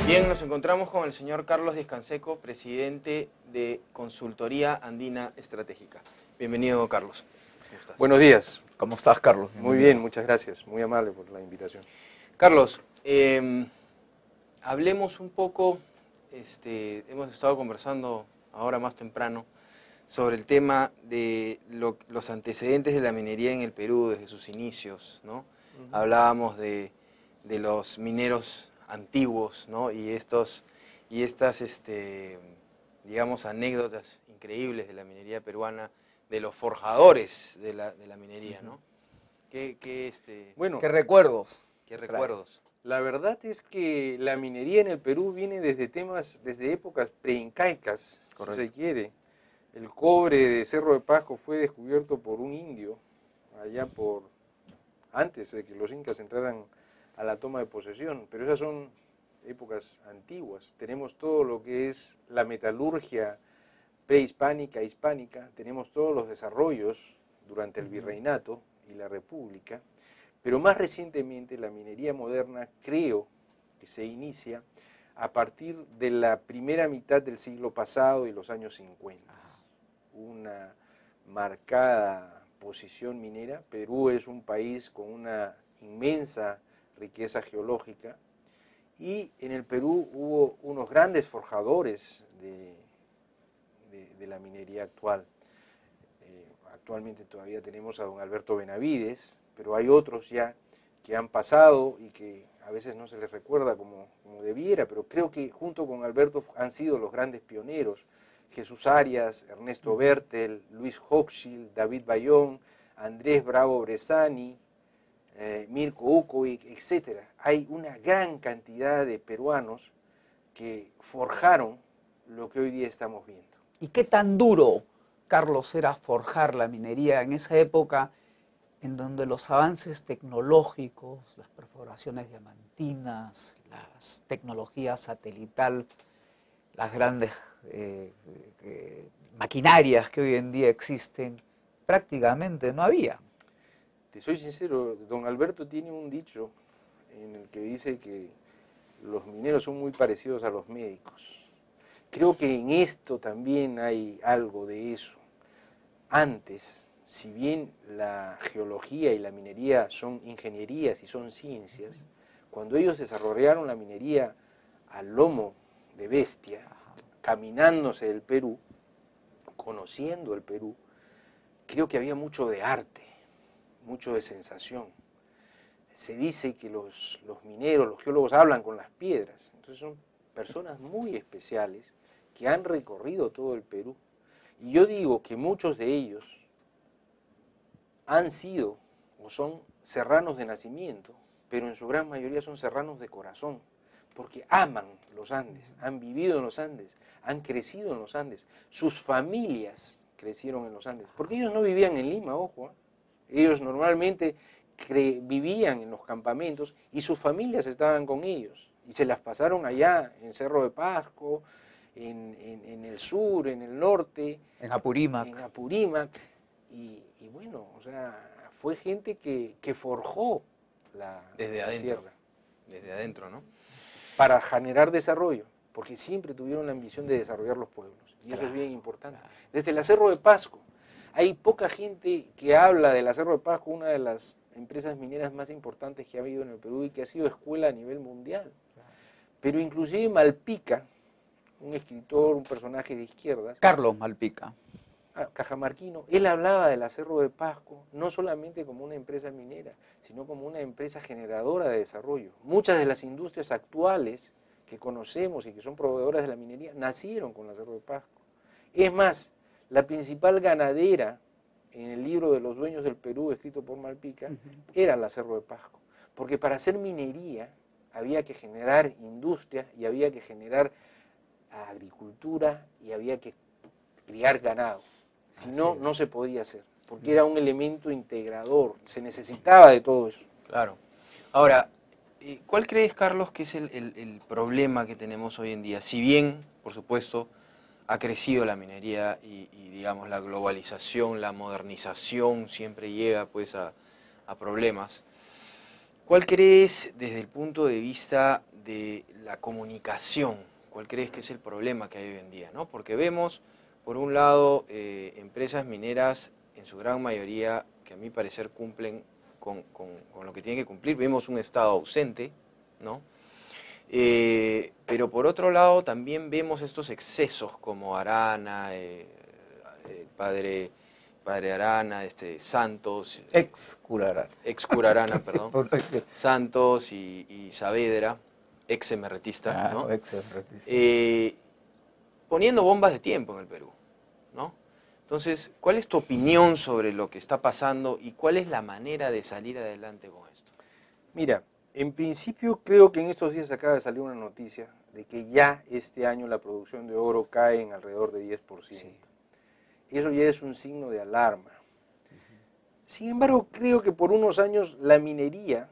Bien, nos encontramos con el señor Carlos Díaz Canseco, presidente de Consultoría Andina Estratégica. Bienvenido, Carlos. ¿Cómo estás? Buenos días. ¿Cómo estás, Carlos? Muy bien, muchas gracias. Muy amable por la invitación. Carlos, hablemos un poco, hemos estado conversando ahora más temprano sobre el tema de los antecedentes de la minería en el Perú desde sus inicios, ¿no? Hablábamos de los mineros antiguos, ¿no? y estas digamos, anécdotas increíbles de la minería peruana, de los forjadores de la minería, ¿no? Bueno, ¿Qué recuerdos? ¿Qué recuerdos? La verdad es que la minería en el Perú viene desde épocas preincaicas, si se quiere. El cobre de Cerro de Pasco fue descubierto por un indio, antes de que los incas entraran a la toma de posesión, pero esas son épocas antiguas. Tenemos todo lo que es la metalurgia prehispánica, hispánica, tenemos todos los desarrollos durante el virreinato y la república, pero más recientemente la minería moderna creo que se inicia a partir de la primera mitad del siglo pasado y los años 50. Una marcada posición minera. Perú es un país con una inmensa riqueza geológica y en el Perú hubo unos grandes forjadores de la minería actual. Actualmente todavía tenemos a don Alberto Benavides, pero hay otros ya que han pasado y que a veces no se les recuerda como debiera, pero creo que junto con Alberto han sido los grandes pioneros. Jesús Arias, Ernesto Bertel, Luis Hochschild, David Bayón, Andrés Bravo Bresani, Mirko Ukovic, etc. Hay una gran cantidad de peruanos que forjaron lo que hoy día estamos viendo. ¿Y qué tan duro, Carlos, era forjar la minería en esa época en donde los avances tecnológicos, las perforaciones diamantinas, las tecnologías satelital, las grandes maquinarias que hoy en día existen, prácticamente no había? Te soy sincero, don Alberto tiene un dicho en el que dice que los mineros son muy parecidos a los médicos. Creo que en esto también hay algo de eso. Antes, si bien la geología y la minería son ingenierías y son ciencias, cuando ellos desarrollaron la minería al lomo de bestia, caminándose el Perú, conociendo el Perú, creo que había mucho de arte, mucho de sensación. Se dice que los mineros, los geólogos hablan con las piedras, entonces son personas muy especiales que han recorrido todo el Perú. Y yo digo que muchos de ellos han sido o son serranos de nacimiento, pero en su gran mayoría son serranos de corazón, porque aman los Andes, han vivido en los Andes, han crecido en los Andes, sus familias crecieron en los Andes, porque ellos no vivían en Lima, ojo, ellos normalmente vivían en los campamentos y sus familias estaban con ellos, y se las pasaron allá en Cerro de Pasco, en el sur, en el norte, en Apurímac. Y bueno, o sea, fue gente que forjó la sierra. Desde adentro, ¿no? Para generar desarrollo, porque siempre tuvieron la ambición de desarrollar los pueblos, y eso es bien importante. Desde el Cerro de Pasco, hay poca gente que habla del Cerro de Pasco, una de las empresas mineras más importantes que ha habido en el Perú y que ha sido escuela a nivel mundial. Pero inclusive Malpica, un escritor, un personaje de izquierdas, Carlos Malpica, cajamarquino, él hablaba del Cerro de Pasco no solamente como una empresa minera, sino como una empresa generadora de desarrollo. Muchas de las industrias actuales que conocemos y que son proveedoras de la minería nacieron con el Cerro de Pasco. Es más, la principal ganadera en el libro de los dueños del Perú, escrito por Malpica, era el Cerro de Pasco, porque para hacer minería había que generar industria y había que generar agricultura y había que criar ganado. Si no, no se podía hacer, porque era un elemento integrador, se necesitaba de todo eso. Claro. Ahora, ¿cuál crees, Carlos, que es el problema que tenemos hoy en día? Si bien, por supuesto, ha crecido la minería y digamos, la globalización, la modernización siempre llega pues a problemas, ¿cuál crees desde el punto de vista de la comunicación. ¿Cuál crees que es el problema que hay hoy en día, ¿no? Porque vemos, por un lado, empresas mineras, en su gran mayoría, que a mi parecer cumplen con lo que tienen que cumplir. Vemos un Estado ausente, ¿no? Pero por otro lado también vemos estos excesos como Arana, padre Arana, Santos, Ex cura Arana. ex cura Arana, perdón, Porque- Santos y Saavedra, ex emerretista, ¿no? ex emerretista. Poniendo bombas de tiempo en el Perú, ¿no? Entonces, ¿cuál es tu opinión sobre lo que está pasando y cuál es la manera de salir adelante con esto? Mira, en principio creo que en estos días acaba de salir una noticia de que ya este año la producción de oro cae en alrededor de 10%. Sí. Eso ya es un signo de alarma. Sin embargo, creo que por unos años la minería,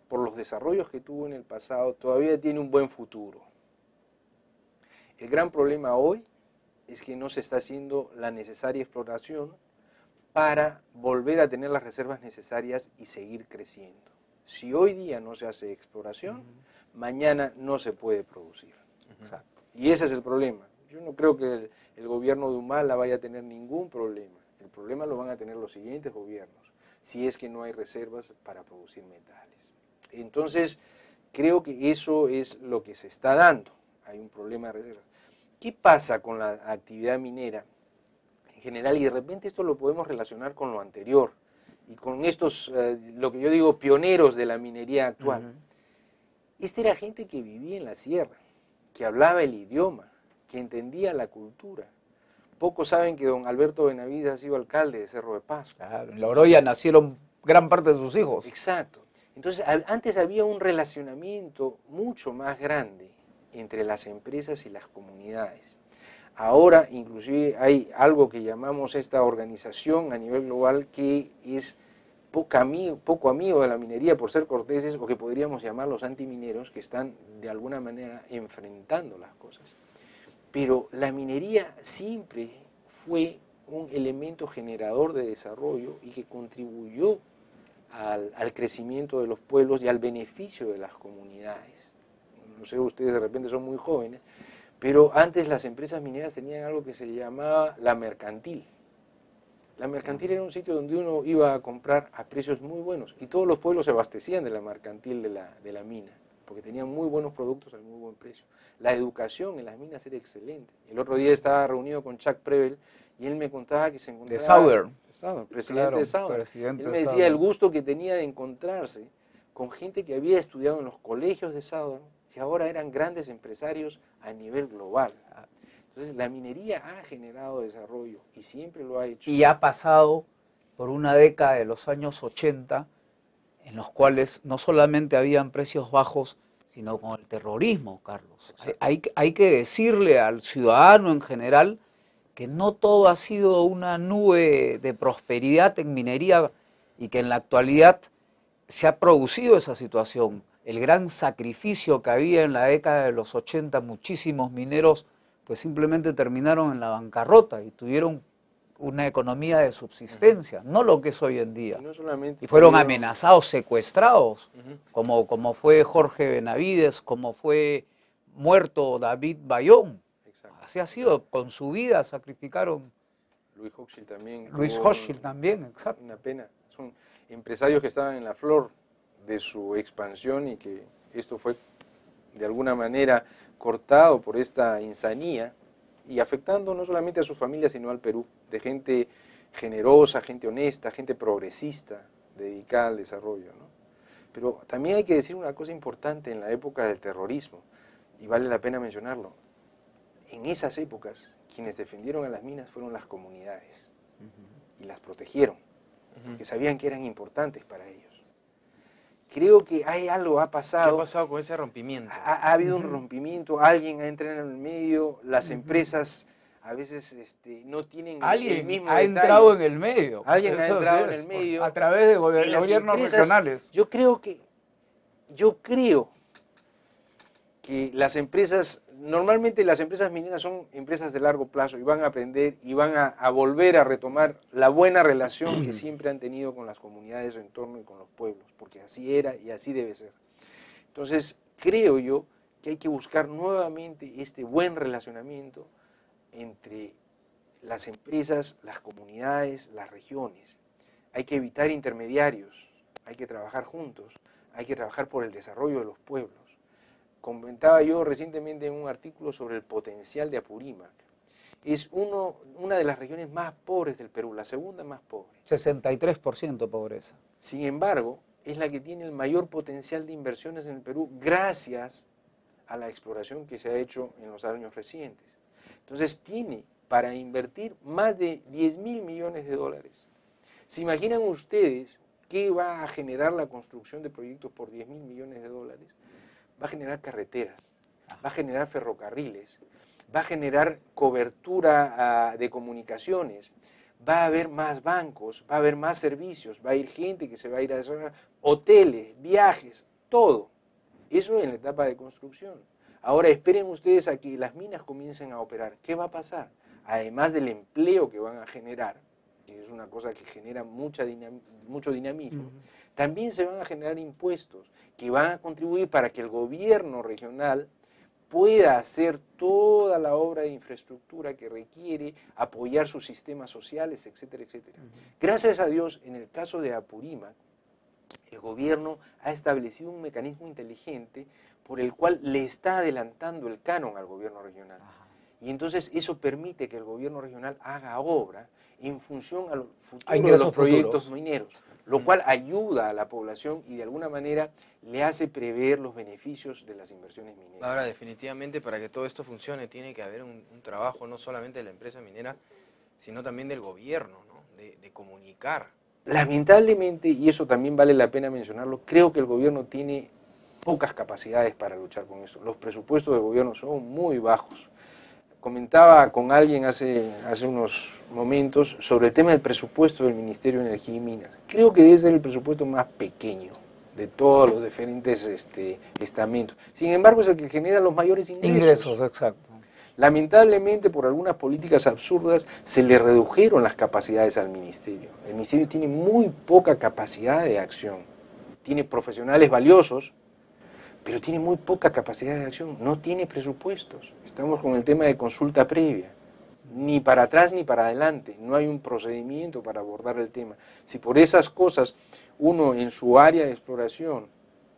por los desarrollos que tuvo en el pasado, todavía tiene un buen futuro. El gran problema hoy es que no se está haciendo la necesaria exploración para volver a tener las reservas necesarias y seguir creciendo. Si hoy día no se hace exploración, mañana no se puede producir. Exacto. Y ese es el problema. Yo no creo que el gobierno de Humala vaya a tener ningún problema. El problema lo van a tener los siguientes gobiernos, si es que no hay reservas para producir metales. Entonces, creo que eso es lo que se está dando. Hay un problema de reservas. ¿Qué pasa con la actividad minera en general? Y de repente esto lo podemos relacionar con lo anterior y con estos, lo que yo digo, pioneros de la minería actual. Esta era gente que vivía en la sierra, que hablaba el idioma, que entendía la cultura. Pocos saben que don Alberto Benavides ha sido alcalde de Cerro de Pasco. Claro, en La Oroya nacieron gran parte de sus hijos. Exacto. Entonces, antes había un relacionamiento mucho más grande entre las empresas y las comunidades. Ahora, inclusive, hay algo que llamamos esta organización a nivel global que es poco amigo de la minería, por ser corteses, o que podríamos llamar los antimineros, que están de alguna manera enfrentando las cosas. Pero la minería siempre fue un elemento generador de desarrollo y que contribuyó al crecimiento de los pueblos y al beneficio de las comunidades. No sé, ustedes de repente son muy jóvenes, pero antes las empresas mineras tenían algo que se llamaba la mercantil. La mercantil era un sitio donde uno iba a comprar a precios muy buenos y todos los pueblos se abastecían de la mercantil de la mina, porque tenían muy buenos productos a muy buen precio. La educación en las minas era excelente. El otro día estaba reunido con Chuck Preble y él me contaba que se encontraba... De Sauer. Presidente Claro, de Sauer. presidente Él me de decía Sauer. el gusto que tenía de encontrarse con gente que había estudiado en los colegios de Sauer y ahora eran grandes empresarios a nivel global. Entonces la minería ha generado desarrollo y siempre lo ha hecho. Y ha pasado por una década de los años 80 en los cuales no solamente habían precios bajos, sino con el terrorismo, Carlos. Hay que decirle al ciudadano en general que no todo ha sido una nube de prosperidad en minería y que en la actualidad se ha producido esa situación. El gran sacrificio que había en la década de los 80, muchísimos mineros pues simplemente terminaron en la bancarrota y tuvieron una economía de subsistencia, no lo que es hoy en día. Y no solamente Y fueron tuvieron- amenazados, secuestrados, como fue Jorge Benavides, como fue muerto David Bayón. Exacto. Así ha sido, con su vida sacrificaron. Luis Hochschild también. Luis tuvo Hochschild también, exacto. Una pena. Son empresarios que estaban en la flor de su expansión y que esto fue de alguna manera cortado por esta insanía y afectando no solamente a su familia sino al Perú, de gente generosa, gente honesta, gente progresista, dedicada al desarrollo, ¿no? Pero también hay que decir una cosa importante en la época del terrorismo, y vale la pena mencionarlo. En esas épocas, quienes defendieron a las minas fueron las comunidades y las protegieron, porque sabían que eran importantes para ellos. Creo que hay algo ha ¿Qué ha pasado. pasado con ese rompimiento? Ha habido un rompimiento, alguien ha entrado en el medio, las empresas a veces no tienen el Alguien mismo ha detalle. entrado en el medio. Alguien ha Eso entrado sí en es, el medio. a través de Y las gobiernos empresas, regionales. Yo creo que las empresas, normalmente las empresas mineras son empresas de largo plazo y van a aprender y van a volver a retomar la buena relación que siempre han tenido con las comunidades de su entorno y con los pueblos, porque así era y así debe ser. Entonces, creo yo que hay que buscar nuevamente este buen relacionamiento entre las empresas, las comunidades, las regiones. Hay que evitar intermediarios, hay que trabajar juntos, hay que trabajar por el desarrollo de los pueblos. Comentaba yo recientemente en un artículo sobre el potencial de Apurímac. Es una de las regiones más pobres del Perú, la segunda más pobre. 63% pobreza. Sin embargo, es la que tiene el mayor potencial de inversiones en el Perú gracias a la exploración que se ha hecho en los años recientes. Entonces tiene para invertir más de 10.000 millones de dólares. ¿Se imaginan ustedes qué va a generar la construcción de proyectos por 10.000 millones de dólares? Va a generar carreteras, va a generar ferrocarriles, va a generar cobertura de comunicaciones, va a haber más bancos, va a haber más servicios, va a ir gente que se va a ir a desarrollar, hoteles, viajes, todo. Eso en la etapa de construcción. Ahora esperen ustedes a que las minas comiencen a operar. ¿Qué va a pasar? Además del empleo que van a generar, que es una cosa que genera mucho dinamismo, también se van a generar impuestos que van a contribuir para que el gobierno regional pueda hacer toda la obra de infraestructura que requiere, apoyar sus sistemas sociales, etcétera, etcétera. Gracias a Dios, en el caso de Apurímac, el gobierno ha establecido un mecanismo inteligente por el cual le está adelantando el canon al gobierno regional. Y entonces eso permite que el gobierno regional haga obra en función a los futuros de los proyectos mineros, lo cual ayuda a la población y de alguna manera le hace prever los beneficios de las inversiones mineras. Ahora, definitivamente, para que todo esto funcione tiene que haber un trabajo no solamente de la empresa minera, sino también del gobierno, ¿no? de comunicar. Lamentablemente, y eso también vale la pena mencionarlo, creo que el gobierno tiene pocas capacidades para luchar con eso. Los presupuestos del gobierno son muy bajos. Comentaba con alguien hace unos momentos sobre el tema del presupuesto del Ministerio de Energía y Minas. Creo que debe ser el presupuesto más pequeño de todos los diferentes estamentos. Sin embargo, es el que genera los mayores ingresos. Ingresos, exacto. Lamentablemente, por algunas políticas absurdas, se le redujeron las capacidades al ministerio. El ministerio tiene muy poca capacidad de acción. Tiene profesionales valiosos, pero tiene muy poca capacidad de acción. No tiene presupuestos. Estamos con el tema de consulta previa. Ni para atrás ni para adelante. No hay un procedimiento para abordar el tema. Si por esas cosas uno en su área de exploración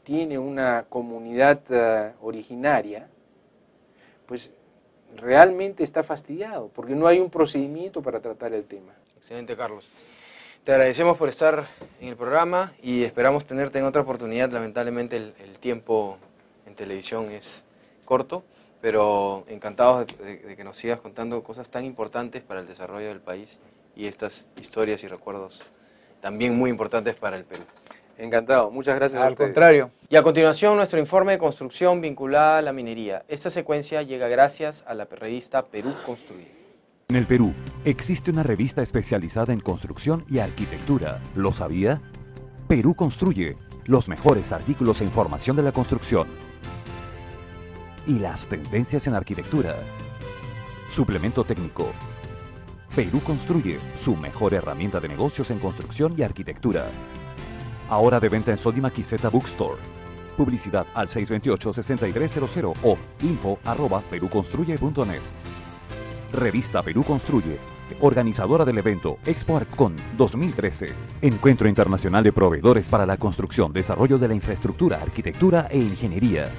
tiene una comunidad originaria, pues realmente está fastidiado, porque no hay un procedimiento para tratar el tema. Excelente, Carlos. Te agradecemos por estar en el programa y esperamos tenerte en otra oportunidad. Lamentablemente el tiempo en televisión es corto, pero encantados de que nos sigas contando cosas tan importantes para el desarrollo del país y estas historias y recuerdos también muy importantes para el Perú. Encantado, muchas gracias a ustedes. Al contrario. Y a continuación, nuestro informe de construcción vinculada a la minería. Esta secuencia llega gracias a la revista Perú Construye. En el Perú existe una revista especializada en construcción y arquitectura. ¿Lo sabía? Perú Construye, los mejores artículos e información de la construcción y las tendencias en arquitectura. Suplemento técnico. Perú Construye, su mejor herramienta de negocios en construcción y arquitectura. Ahora de venta en Sodimac y Z Bookstore. Publicidad al 628-6300 o info@peruconstruye.net. Revista Perú Construye, organizadora del evento Expo Arcon 2013, Encuentro Internacional de Proveedores para la Construcción, Desarrollo de la Infraestructura, Arquitectura e Ingeniería.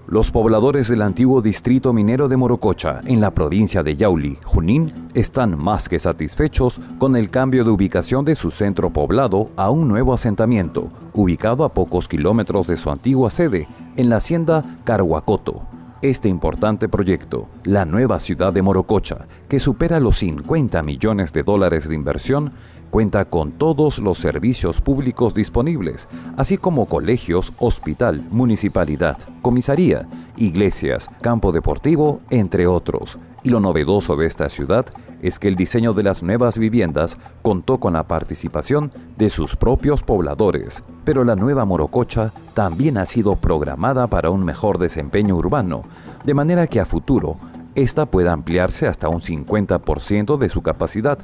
Los pobladores del antiguo distrito minero de Morococha, en la provincia de Yauli, Junín, están más que satisfechos con el cambio de ubicación de su centro poblado a un nuevo asentamiento, ubicado a pocos kilómetros de su antigua sede, en la hacienda Carhuacoto. Este importante proyecto, la nueva ciudad de Morococha, que supera los 50 millones de dólares de inversión, cuenta con todos los servicios públicos disponibles, así como colegios, hospital, municipalidad, comisaría, iglesias, campo deportivo, entre otros. Y lo novedoso de esta ciudad es que el diseño de las nuevas viviendas contó con la participación de sus propios pobladores. Pero la nueva Morococha también ha sido programada para un mejor desempeño urbano, de manera que a futuro esta pueda ampliarse hasta un 50% de su capacidad,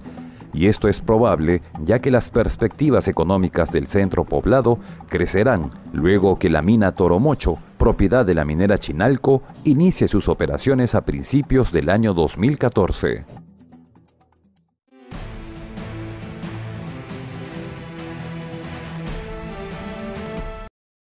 y esto es probable ya que las perspectivas económicas del centro poblado crecerán luego que la mina Toromocho, propiedad de la minera Chinalco, inicie sus operaciones a principios del año 2014.